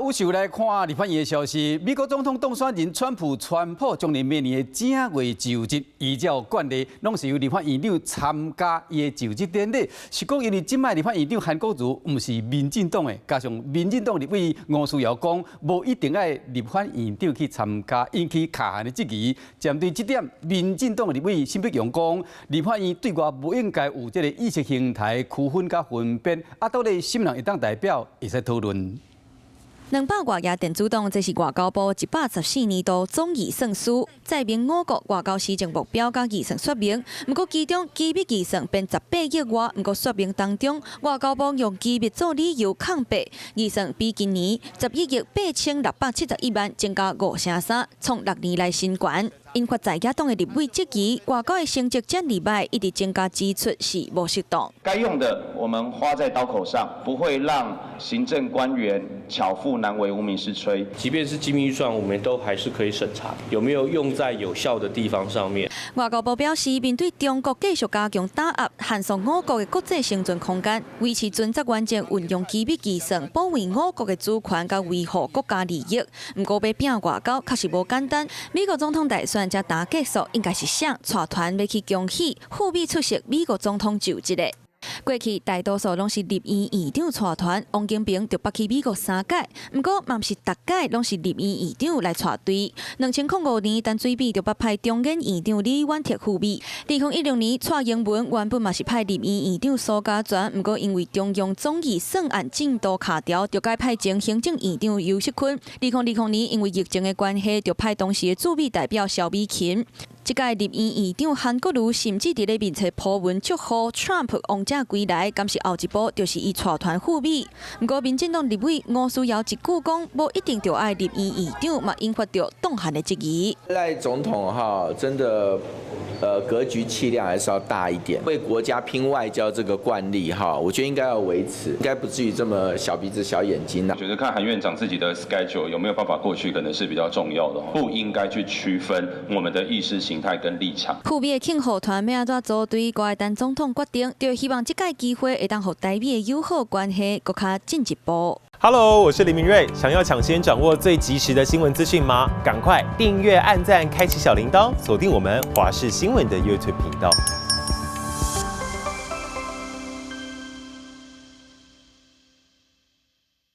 五秀来看立法院的消息，美国总统当选人川普宣布，将在明年的正月就职，依照惯例，拢是由立法院长参加伊的就职典礼。是讲因为今摆立法院长韩国瑜毋是民进党的，加上民进党立委吴思瑶讲，无一定爱立法院长去参加，引起卡韩的质疑。针对这点，民进党的立委辛碧阳讲，立法院对外不应该有这个意识形态区分甲分辨，到底什么人会当代表，会使讨论。200多家电子党，这是外交部114年度总预算书，载明5国外交施政目标甲预算说明。不过其中机密预算变18亿外，不过说明当中，外交部用机密做理由抗白，预算比今年11亿8671万增加5.3%，创6年来新高。引发在野党的立委质疑，外交的成绩这么歹，一直增加支出是无适当。该用的我们花在刀口上，不会让行政官员巧妇难为无米之炊。即便是机密预算，我们都还是可以审查有没有用在有效的地方上面。外交部表示，面对中国继续加强打压，限缩5国的国际生存空间，维持准则原则，运用机密预算保卫5国的主权，甲维护国家利益。不过要拼外交，确实无简单。美国总统大选才打结束，应该是想带团要去恭喜赴美出席美国总统就职的。过去大多数拢是立院院长带团，王金平就捌去美国3届，不过嘛毋是逐届拢是立院院长来带队。2005年陈水扁就捌派中研院长李婉婷赴美。2016年蔡英文原本嘛是派立院院长苏家全，不过因为中央总预算案进度卡条，就改派前行政院长游锡堃。2020年因为疫情的关系，就派当时的驻美代表萧美琴。这届立院院长韩国瑜甚至伫咧面册po文祝贺 Trump 王者归来，敢是后一步就是伊带团赴美。不过民进党立委吴思瑶一句讲，无一定就爱立院院长，嘛引发着党韩的质疑。赖总统真的。格局气量还是要大一点，为国家拼外交这个惯例我觉得应该要维持，应该不至于这么小鼻子小眼睛的。我觉得看韩院长自己的 schedule 有没有办法过去，可能是比较重要的，不应该去区分我们的意识形态跟立场。赴美的庆贺团要安怎组队，国等总统决定，就希望这届机会会当和台美的友好关系更加进一步。Hello， 我是林明瑞。想要抢先掌握最及时的新闻资讯吗？赶快订阅、按赞、开启小铃铛，锁定我们华视新闻的 YouTube 频道。